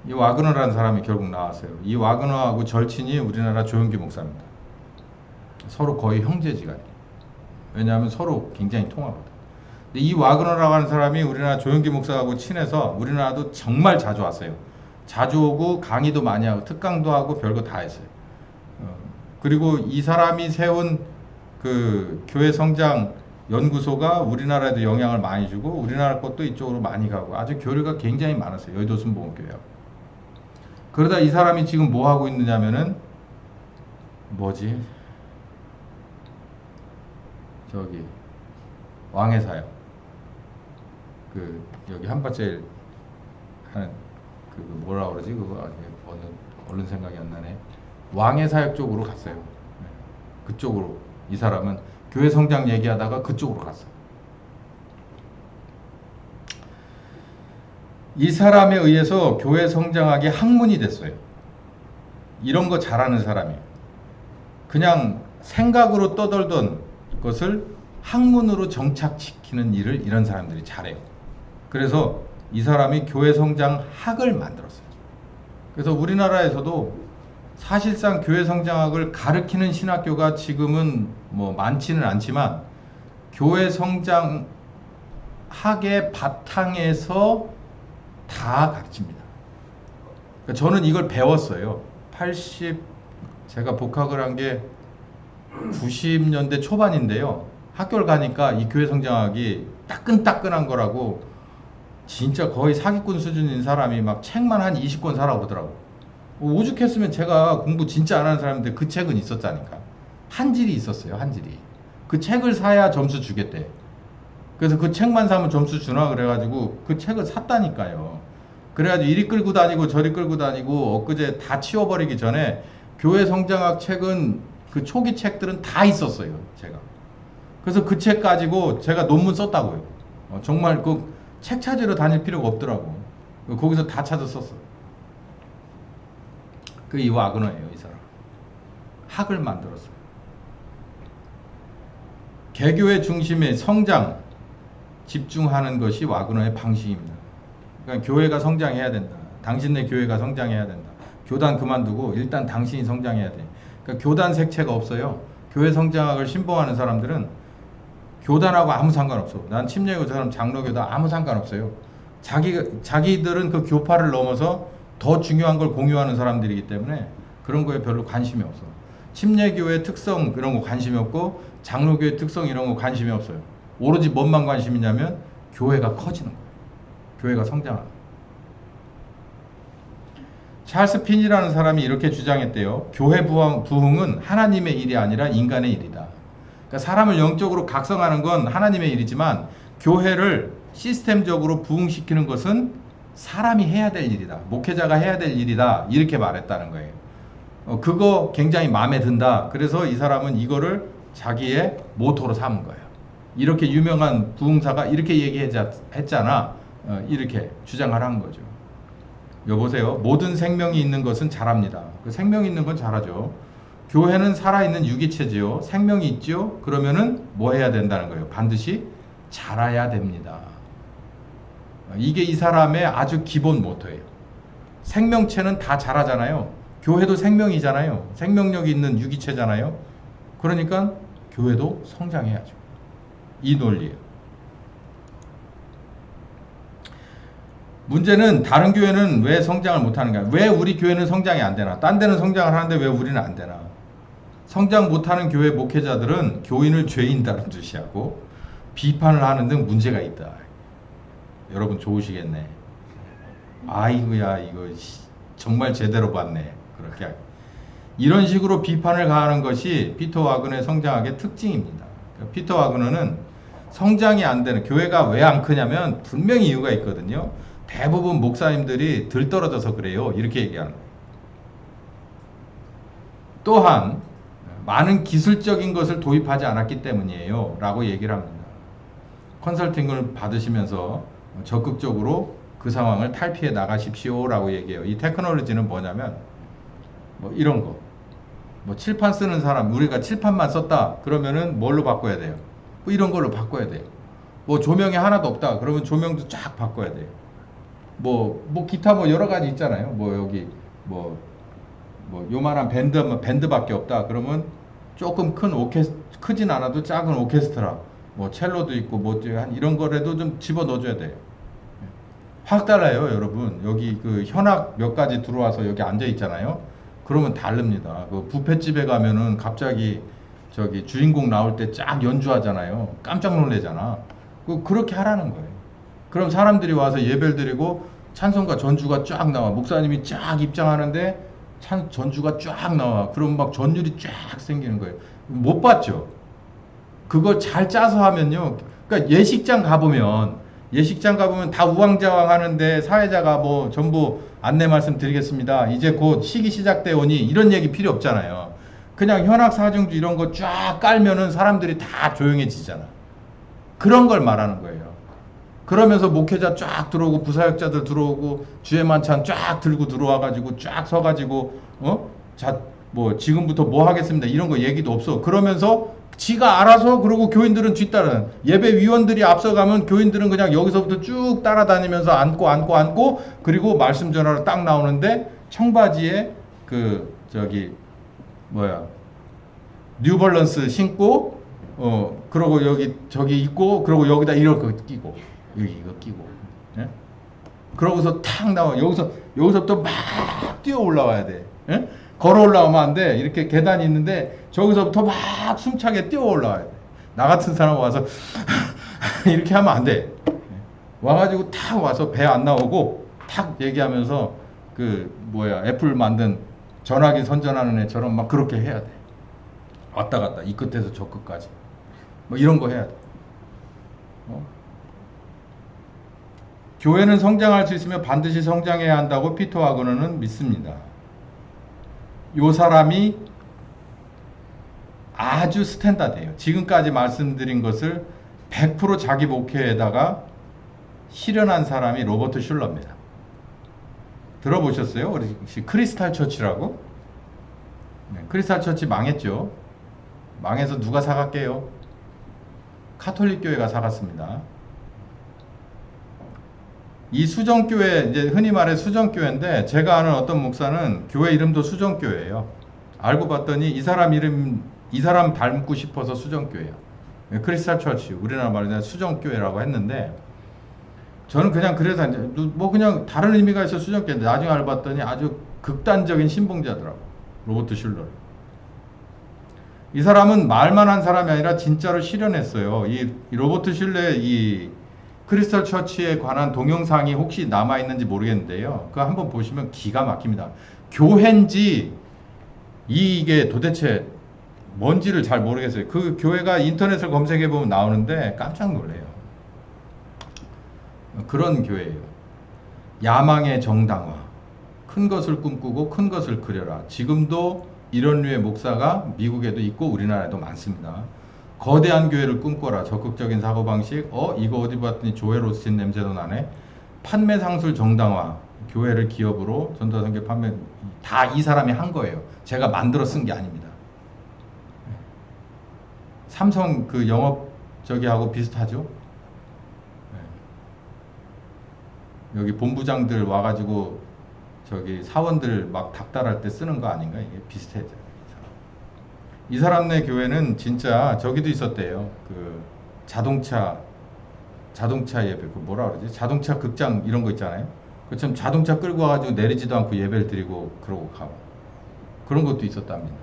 이 와그너라는 사람이 결국 나왔어요. 이 와그너하고 절친이 우리나라 조영기 목사입니다. 서로 거의 형제지간이에요. 왜냐하면 서로 굉장히 통하거든. 근데 이 와그너라고 하는 사람이 우리나라 조영기 목사하고 친해서 우리나라도 정말 자주 왔어요. 자주 오고 강의도 많이 하고 특강도 하고 별거 다 했어요. 그리고 이 사람이 세운 그 교회 성장 연구소가 우리나라에도 영향을 많이 주고 우리나라 것도 이쪽으로 많이 가고 아주 교류가 굉장히 많았어요. 여의도 순복음교회하고. 그러다 이 사람이 지금 뭐 하고 있느냐면은 뭐지? 저기 왕의 사역 그 여기 한밭제일 하는 그 뭐라 그러지 그거 얼른 생각이 안 나네. 왕의 사역 쪽으로 갔어요. 그쪽으로 이 사람은 교회 성장 얘기하다가 그쪽으로 갔어요. 이 사람에 의해서 교회 성장하기 학문이 됐어요. 이런 거 잘하는 사람이에요. 그냥 생각으로 떠돌던 것을 학문으로 정착시키는 일을 이런 사람들이 잘해요. 그래서 이 사람이 교회 성장 학을 만들었어요. 그래서 우리나라에서도 사실상 교회 성장학을 가르치는 신학교가 지금은 뭐 많지는 않지만 교회 성장 학의 바탕에서 다 가르칩니다. 그러니까 저는 이걸 배웠어요. 제가 복학을 한 게 90년대 초반인데요. 학교를 가니까 이 교회 성장학이 따끈따끈한 거라고 진짜 거의 사기꾼 수준인 사람이 막 책만 한 20권 사라고 그러더라고. 오죽했으면 제가 공부 진짜 안 하는 사람인데 그 책은 있었다니까. 한질이 있었어요. 한질이. 그 책을 사야 점수 주겠대. 그래서 그 책만 사면 점수 주나 그래가지고 그 책을 샀다니까요. 그래가지고 이리 끌고 다니고 저리 끌고 다니고 엊그제 다 치워버리기 전에 교회 성장학 책은 그 초기 책들은 다 있었어요. 제가. 그래서 그 책 가지고 제가 논문 썼다고요. 정말 그 책 찾으러 다닐 필요가 없더라고. 거기서 다 찾아 썼어. 그 이 와그너예요. 이 사람. 학을 만들었어요. 개교의 중심에 성장, 집중하는 것이 와그너의 방식입니다. 그러니까 교회가 성장해야 된다. 당신네 교회가 성장해야 된다. 교단 그만두고 일단 당신이 성장해야 돼. 그러니까 교단 색채가 없어요. 교회 성장학을 신봉하는 사람들은 교단하고 아무 상관없어. 난 침례교처럼 장로교다 아무 상관없어요. 자기들은 그 교파를 넘어서 더 중요한 걸 공유하는 사람들이기 때문에 그런 거에 별로 관심이 없어. 침례교의 특성 이런 거 관심이 없고 장로교의 특성 이런 거 관심이 없어요. 오로지 뭔만 관심 있냐면 교회가 커지는 거예요. 교회가 성장하는 거예요. 찰스 핀이라는 사람이 이렇게 주장했대요. 교회 부흥은 하나님의 일이 아니라 인간의 일이다. 그러니까 사람을 영적으로 각성하는 건 하나님의 일이지만 교회를 시스템적으로 부흥시키는 것은 사람이 해야 될 일이다. 목회자가 해야 될 일이다. 이렇게 말했다는 거예요. 그거 굉장히 마음에 든다. 그래서 이 사람은 이거를 자기의 모토로 삼은 거예요. 이렇게 유명한 부흥사가 이렇게 얘기했잖아. 이렇게 주장을 한 거죠. 여보세요. 모든 생명이 있는 것은 잘합니다. 그 생명이 있는 건 잘하죠. 교회는 살아있는 유기체지요. 생명이 있죠. 그러면은 뭐 해야 된다는 거예요. 반드시 자라야 됩니다. 이게 이 사람의 아주 기본 모토예요. 생명체는 다 자라잖아요. 교회도 생명이잖아요. 생명력이 있는 유기체잖아요. 그러니까 교회도 성장해야죠. 이 논리예요. 문제는 다른 교회는 왜 성장을 못하는가? 왜 우리 교회는 성장이 안 되나? 딴 데는 성장을 하는데 왜 우리는 안 되나? 성장 못하는 교회 목회자들은 교인을 죄인 다루듯이하고 비판을 하는 등 문제가 있다. 여러분 좋으시겠네. 아이고야 이거 정말 제대로 봤네. 그렇게 이런 식으로 비판을 가하는 것이 피터 와그너의 성장학의 특징입니다. 그러니까 피터 와그너는 성장이 안 되는 교회가 왜 안 크냐면 분명히 이유가 있거든요. 대부분 목사님들이 들떨어져서 그래요. 이렇게 얘기하는 거예요. 또한 많은 기술적인 것을 도입하지 않았기 때문이에요. 라고 얘기를 합니다. 컨설팅을 받으시면서 적극적으로 그 상황을 탈피해 나가십시오. 라고 얘기해요. 이 테크놀로지는 뭐냐면 뭐 이런 거. 뭐 칠판 쓰는 사람, 우리가 칠판만 썼다. 그러면은 뭘로 바꿔야 돼요? 뭐 이런 걸로 바꿔야 돼요. 뭐 조명이 하나도 없다. 그러면 조명도 쫙 바꿔야 돼요. 뭐 기타 뭐 여러 가지 있잖아요. 뭐 여기 뭐 요만한 밴드밖에 없다. 그러면 조금 큰 크진 않아도 작은 오케스트라, 뭐 첼로도 있고 뭐 한 이런 거라도 좀 집어 넣어줘야 돼요. 확 달라요, 여러분. 여기 그 현악 몇 가지 들어와서 여기 앉아 있잖아요. 그러면 다릅니다. 그 뷔페집에 가면은 갑자기 저기 주인공 나올 때 쫙 연주하잖아요. 깜짝 놀래잖아. 그렇게 하라는 거예요. 그럼 사람들이 와서 예배를 드리고 찬송가 전주가 쫙 나와. 목사님이 쫙 입장하는데 전주가 쫙 나와. 그럼 막 전율이 쫙 생기는 거예요. 못 봤죠? 그걸 잘 짜서 하면요. 그러니까 예식장 가보면 다 우왕좌왕 하는데 사회자가 뭐 전부 안내 말씀 드리겠습니다. 이제 곧 시기 시작돼 오니 이런 얘기 필요 없잖아요. 그냥 현악 사중주 이런 거 쫙 깔면은 사람들이 다 조용해지잖아. 그런 걸 말하는 거예요. 그러면서 목회자 쫙 들어오고 부사역자들 들어오고 주의 만찬 쫙 들고 들어와가지고 쫙 서가지고 뭐 지금부터 뭐 하겠습니다 이런 거 얘기도 없어. 그러면서 지가 알아서 그러고 교인들은 뒤따르는 예배위원들이 앞서가면 교인들은 그냥 여기서부터 쭉 따라다니면서 앉고 그리고 말씀 전화로 딱 나오는데 청바지에 그 저기 뭐야 뉴발란스 신고 그러고 여기 저기 있고 그러고 여기다 이렇게 끼고 여기 이거 끼고 예? 그러고서 탁 나와 여기서부터 막 뛰어 올라와야 돼. 예? 걸어 올라오면 안 돼. 이렇게 계단이 있는데 저기서부터 막 숨차게 뛰어 올라와야 돼. 나 같은 사람 와서 이렇게 하면 안 돼. 와가지고 탁 와서 배 안 나오고 탁 얘기하면서 그 뭐야 애플 만든 전화기 선전하는 애처럼 막 그렇게 해야 돼. 왔다 갔다 이 끝에서 저 끝까지 뭐 이런 거 해야 돼. 교회는 성장할 수 있으면 반드시 성장해야 한다고 피터 와그너는 믿습니다. 요 사람이 아주 스탠다드예요. 지금까지 말씀드린 것을 100% 자기 목회에다가 실현한 사람이 로버트 슐러입니다. 들어보셨어요? 혹시 크리스탈 처치라고? 네, 크리스탈 처치 망했죠. 망해서 누가 사갔게요? 카톨릭 교회가 사갔습니다. 이 수정교회, 이제 흔히 말해 수정교회인데, 제가 아는 어떤 목사는 교회 이름도 수정교회예요. 알고 봤더니 이 사람 닮고 싶어서 수정교회예요. 크리스탈 처치, 우리나라 말로 수정교회라고 했는데, 저는 그냥 그래서 뭐 그냥 다른 의미가 있어 수정교회인데, 나중에 알고 봤더니 아주 극단적인 신봉자더라고. 로버트 슐러. 이 사람은 말만 한 사람이 아니라 진짜로 실현했어요. 이 로버트 슐러의 이 크리스탈 처치에 관한 동영상이 혹시 남아있는지 모르겠는데요. 그거 한번 보시면 기가 막힙니다. 교회인지 이게 도대체 뭔지를 잘 모르겠어요. 그 교회가 인터넷을 검색해보면 나오는데 깜짝 놀래요. 그런 교회예요. 야망의 정당화. 큰 것을 꿈꾸고 큰 것을 그려라. 지금도 이런 류의 목사가 미국에도 있고 우리나라에도 많습니다. 거대한 교회를 꿈꿔라. 적극적인 사고방식. 이거 어디 봤더니 조엘 오스틴 냄새도 나네. 판매 상술 정당화. 교회를 기업으로 전도선교 판매 다 이 사람이 한 거예요. 제가 만들어 쓴 게 아닙니다. 삼성 그 영업 저기하고 비슷하죠. 여기 본부장들 와가지고 저기 사원들 막 닥달할 때 쓰는 거 아닌가? 이게 비슷해져. 이 사람네 교회는 진짜 저기도 있었대요. 그 자동차 예배, 그 뭐라 그러지? 자동차 극장 이런 거 있잖아요. 그처럼 자동차 끌고 와가지고 내리지도 않고 예배를 드리고 그러고 가고 그런 것도 있었답니다.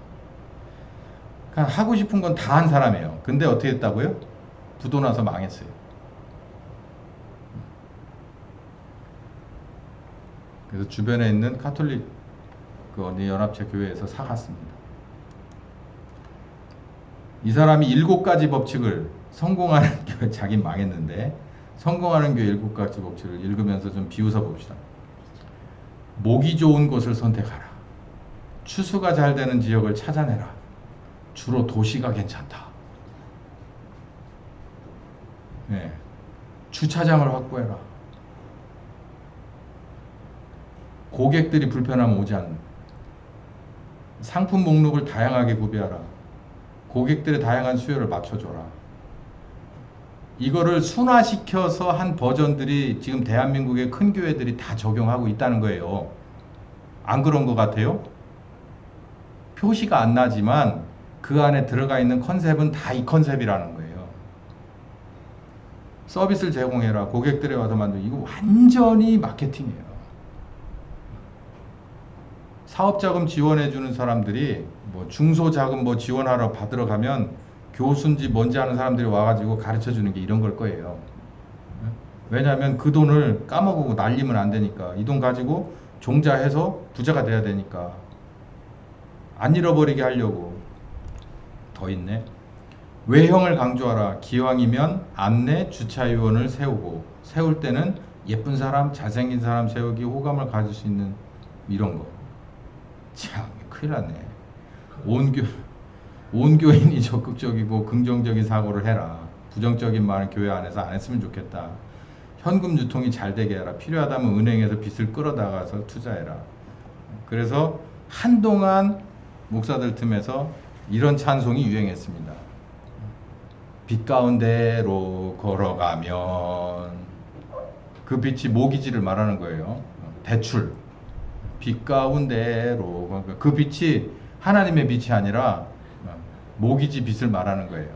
그냥 하고 싶은 건 다 한 사람이에요. 근데 어떻게 됐다고요? 부도 나서 망했어요. 그래서 주변에 있는 카톨릭 그 어디 연합체 교회에서 사갔습니다. 이 사람이 7가지 법칙을 성공하는 교회, 자긴 망했는데 성공하는 교회 7가지 법칙을 읽으면서 좀 비웃어 봅시다. 목이 좋은 곳을 선택하라. 추수가 잘 되는 지역을 찾아내라. 주로 도시가 괜찮다. 네. 주차장을 확보해라. 고객들이 불편하면 오지 않는. 상품 목록을 다양하게 구비하라. 고객들의 다양한 수요를 맞춰줘라. 이거를 순화시켜서 한 버전들이 지금 대한민국의 큰 교회들이 다 적용하고 있다는 거예요. 안 그런 것 같아요? 표시가 안 나지만 그 안에 들어가 있는 컨셉은 다 이 컨셉이라는 거예요. 서비스를 제공해라. 고객들이 와서 만든 이거 완전히 마케팅이에요. 사업자금 지원해주는 사람들이 뭐 중소자금 뭐 지원하러 받으러 가면 교수인지 뭔지 하는 사람들이 와가지고 가르쳐 주는 게 이런 걸 거예요. 왜냐하면 그 돈을 까먹고 날리면 안 되니까. 이 돈 가지고 종자해서 부자가 돼야 되니까. 안 잃어버리게 하려고. 더 있네. 외형을 강조하라. 기왕이면 안내 주차요원을 세우고, 세울 때는 예쁜 사람, 잘생긴 사람 세우기, 호감을 가질 수 있는 이런 거. 참 큰일 났네. 온 교인이 적극적이고 긍정적인 사고를 해라. 부정적인 말은 교회 안에서 안 했으면 좋겠다. 현금 유통이 잘 되게 해라. 필요하다면 은행에서 빚을 끌어다가서 투자해라. 그래서 한동안 목사들 틈에서 이런 찬송이 유행했습니다. 빛 가운데로 걸어가면, 그 빛이 모기지를 말하는 거예요. 대출. 빛 가운데로, 그 빛이 하나님의 빛이 아니라 모기지 빛을 말하는 거예요.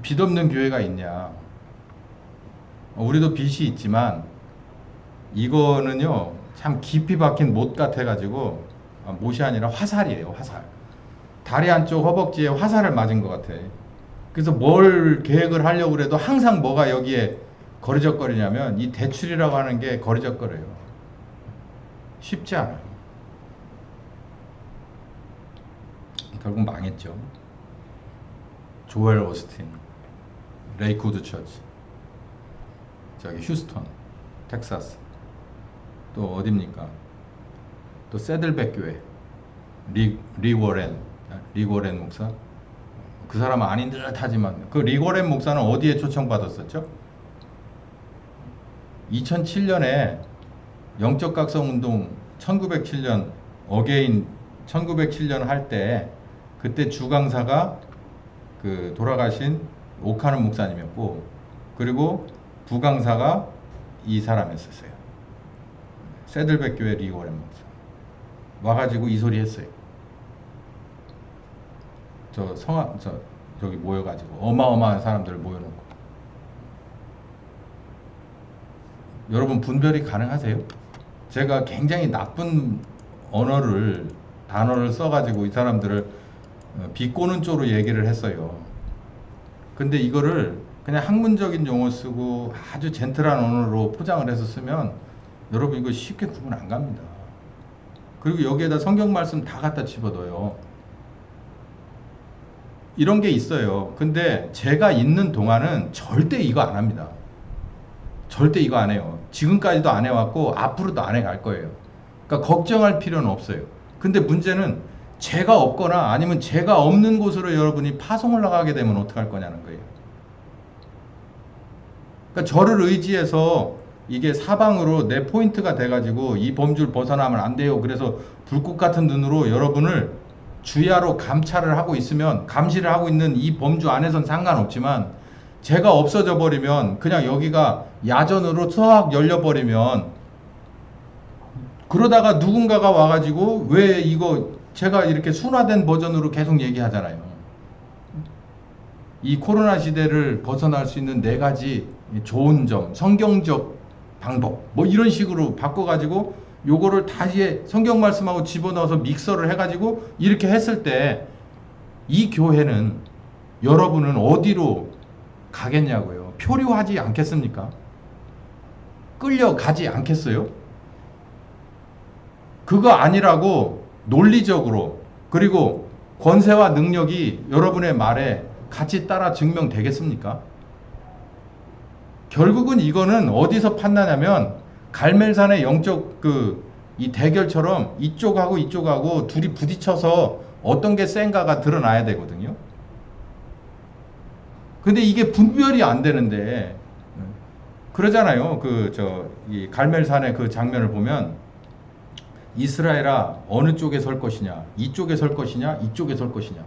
빛 없는 교회가 있냐? 우리도 빛이 있지만 이거는요 참 깊이 박힌 못 같아가지고, 못이 아니라 화살이에요. 화살. 다리 한쪽 허벅지에 화살을 맞은 것 같아. 그래서 뭘 계획을 하려고 그래도 항상 뭐가 여기에 거리적거리냐면 이 대출이라고 하는 게 거리적거려요. 쉽지 않아요. 결국 망했죠. 조엘 오스틴, 레이크우드 처치, 저기 휴스턴, 텍사스, 또 어딥니까? 또 세들백 교회, 리 워렌 목사. 그 사람은 아닌 듯 하지만 그 리 워렌 목사는 어디에 초청받았었죠? 2007년에 영적 각성 운동 1907년 어게인 1907년 할 때 그때 주강사가 그 돌아가신 오카는 목사님이었고, 그리고 부강사가 이 사람이었어요. 세들백 교회 리 워렌 목사. 와가지고 이 소리 했어요. 저기 모여가지고 어마어마한 사람들을 모여놓고. 여러분 분별이 가능하세요? 제가 굉장히 나쁜 단어를 써가지고 이 사람들을 비꼬는 쪽으로 얘기를 했어요. 근데 이거를 그냥 학문적인 용어 쓰고 아주 젠틀한 언어로 포장을 해서 쓰면 여러분 이거 쉽게 구분 안 갑니다. 그리고 여기에다 성경 말씀 다 갖다 집어넣어요. 이런 게 있어요. 근데 제가 있는 동안은 절대 이거 안 합니다. 절대 이거 안 해요. 지금까지도 안 해왔고 앞으로도 안 해갈 거예요. 그러니까 걱정할 필요는 없어요. 근데 문제는 제가 없거나 아니면 제가 없는 곳으로 여러분이 파송을 나가게 되면 어떡할 거냐는 거예요. 그러니까 저를 의지해서 이게 사방으로 내 포인트가 돼가지고 이 범주를 벗어나면 안 돼요. 그래서 불꽃 같은 눈으로 여러분을 주야로 감찰을 하고 있으면, 감시를 하고 있는 이 범주 안에선 상관없지만 제가 없어져 버리면, 그냥 여기가 야전으로 싹 열려버리면, 그러다가 누군가가 와가지고 왜 이거 제가 이렇게 순화된 버전으로 계속 얘기하잖아요. 이 코로나 시대를 벗어날 수 있는 4가지 좋은 점, 성경적 방법, 뭐 이런 식으로 바꿔가지고 요거를 다시 성경 말씀하고 집어넣어서 믹서를 해가지고 이렇게 했을 때 이 교회는, 여러분은 어디로 가겠냐고요. 표류하지 않겠습니까? 끌려가지 않겠어요? 그거 아니라고 논리적으로, 그리고 권세와 능력이 여러분의 말에 같이 따라 증명되겠습니까? 결국은 이거는 어디서 판나냐면 갈멜산의 영적 이 대결처럼 이쪽하고 이쪽하고 둘이 부딪혀서 어떤 게 센가가 드러나야 되거든요. 근데 이게 분별이 안 되는데, 그러잖아요. 이 갈멜산의 그 장면을 보면 이스라엘아 어느 쪽에 설 것이냐, 이쪽에 설 것이냐, 이쪽에 설 것이냐.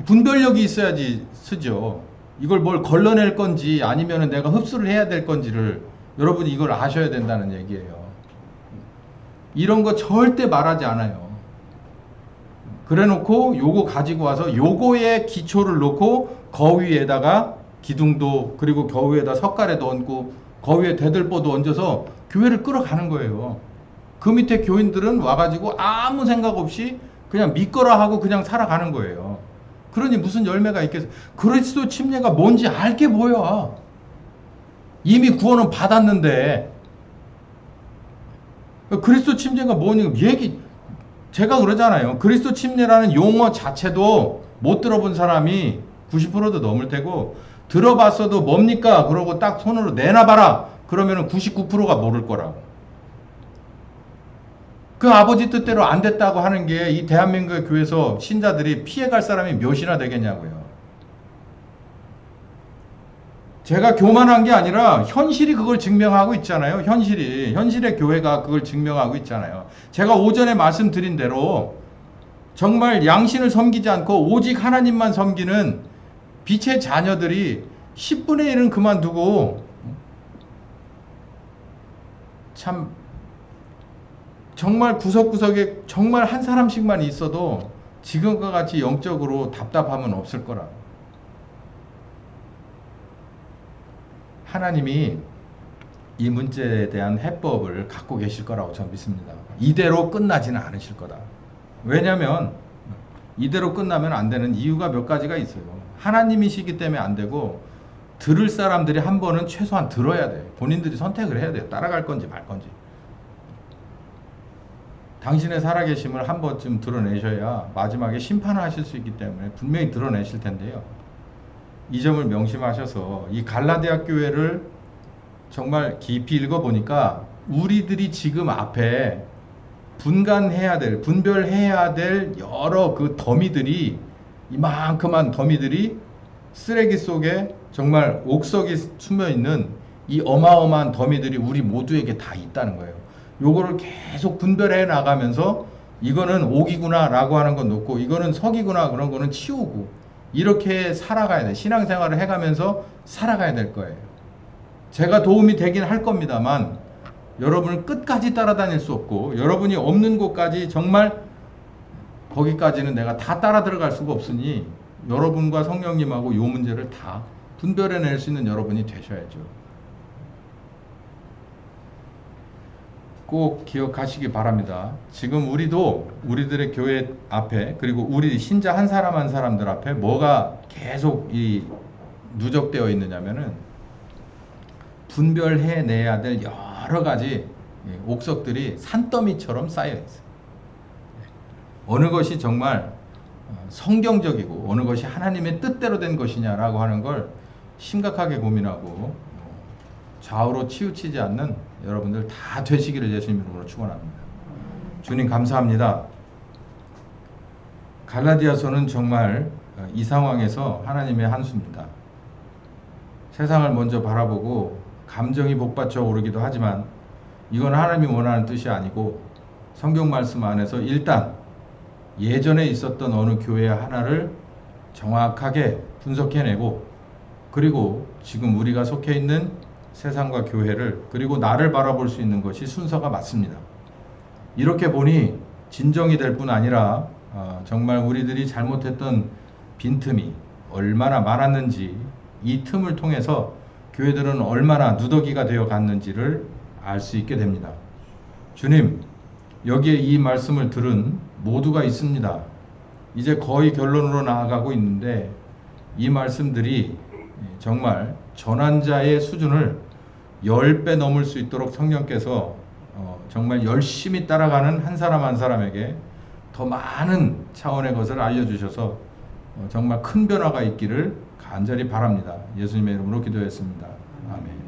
분별력이 있어야지 쓰죠. 이걸 뭘 걸러낼 건지 아니면 내가 흡수를 해야 될 건지를 여러분이 이걸 아셔야 된다는 얘기예요. 이런 거 절대 말하지 않아요. 그래놓고 요거 가지고 와서 요거에 기초를 놓고 거위에다가 기둥도 그리고 겨우에다 석가래도 얹고 거위에 대들보도 얹어서 교회를 끌어가는 거예요. 그 밑에 교인들은 와가지고 아무 생각 없이 그냥 믿거라 하고 그냥 살아가는 거예요. 그러니 무슨 열매가 있겠어. 그리스도 침례가 뭔지 알게 보여. 이미 구원은 받았는데 그리스도 침례가 뭐니 제가 그러잖아요. 그리스도 침례라는 용어 자체도 못 들어본 사람이 90%도 넘을 테고 들어봤어도 뭡니까? 그러고 딱 손으로 내놔봐라. 그러면 99%가 모를 거라고. 그 아버지 뜻대로 안 됐다고 하는 게 이 대한민국의 교회에서 신자들이 피해갈 사람이 몇이나 되겠냐고요. 제가 교만한 게 아니라 현실이 그걸 증명하고 있잖아요. 현실의 교회가 그걸 증명하고 있잖아요. 제가 오전에 말씀드린 대로 정말 양신을 섬기지 않고 오직 하나님만 섬기는 빛의 자녀들이 10분의 1은 그만두고 참 정말 구석구석에 정말 한 사람씩만 있어도 지금과 같이 영적으로 답답함은 없을 거라. 하나님이 이 문제에 대한 해법을 갖고 계실 거라고 저는 믿습니다. 이대로 끝나지는 않으실 거다. 왜냐하면 이대로 끝나면 안 되는 이유가 몇 가지가 있어요. 하나님이시기 때문에 안 되고 들을 사람들이 한 번은 최소한 들어야 돼. 본인들이 선택을 해야 돼요. 따라갈 건지 말 건지. 당신의 살아계심을 한 번쯤 드러내셔야 마지막에 심판을 하실 수 있기 때문에 분명히 드러내실 텐데요. 이 점을 명심하셔서 이 갈라디아 교회를 정말 깊이 읽어보니까 우리들이 지금 앞에 분별해야 될 여러 그 더미들이 이만큼한 더미들이 쓰레기 속에 정말 옥석이 숨어 있는 이 어마어마한 더미들이 우리 모두에게 다 있다는 거예요. 요거를 계속 분별해 나가면서 이거는 옥이구나 라고 하는 건 놓고 이거는 석이구나 그런 거는 치우고 이렇게 살아가야 돼. 신앙생활을 해가면서 살아가야 될 거예요. 제가 도움이 되긴 할 겁니다만 여러분을 끝까지 따라다닐 수 없고 여러분이 없는 곳까지 정말 거기까지는 내가 다 따라 들어갈 수가 없으니 여러분과 성령님하고 이 문제를 다 분별해낼 수 있는 여러분이 되셔야죠. 꼭 기억하시기 바랍니다. 지금 우리들의 교회 앞에 그리고 우리 신자 한 사람 한 사람들 앞에 뭐가 계속 누적되어 있느냐면은 분별해내야 될 여러 가지 옥석들이 산더미처럼 쌓여 있어요. 어느 것이 정말 성경적이고 어느 것이 하나님의 뜻대로 된 것이냐라고 하는 걸 심각하게 고민하고 좌우로 치우치지 않는 여러분들 다 되시기를 예수님 이름으로 축원합니다. 주님 감사합니다. 갈라디아서는 정말 이 상황에서 하나님의 한수입니다. 세상을 먼저 바라보고 감정이 복받쳐 오르기도 하지만 이건 하나님이 원하는 뜻이 아니고 성경 말씀 안에서 일단 예전에 있었던 어느 교회 하나를 정확하게 분석해내고 그리고 지금 우리가 속해 있는 세상과 교회를 그리고 나를 바라볼 수 있는 것이 순서가 맞습니다. 이렇게 보니 진정이 될 뿐 아니라 정말 우리들이 잘못했던 빈틈이 얼마나 많았는지 이 틈을 통해서 교회들은 얼마나 누더기가 되어 갔는지를 알 수 있게 됩니다. 주님, 여기에 이 말씀을 들은 모두가 있습니다. 이제 거의 결론으로 나아가고 있는데 이 말씀들이 정말 전환자의 수준을 10배 넘을 수 있도록 성령께서 정말 열심히 따라가는 한 사람 한 사람에게 더 많은 차원의 것을 알려주셔서 정말 큰 변화가 있기를 간절히 바랍니다. 예수님의 이름으로 기도했습니다. 아멘.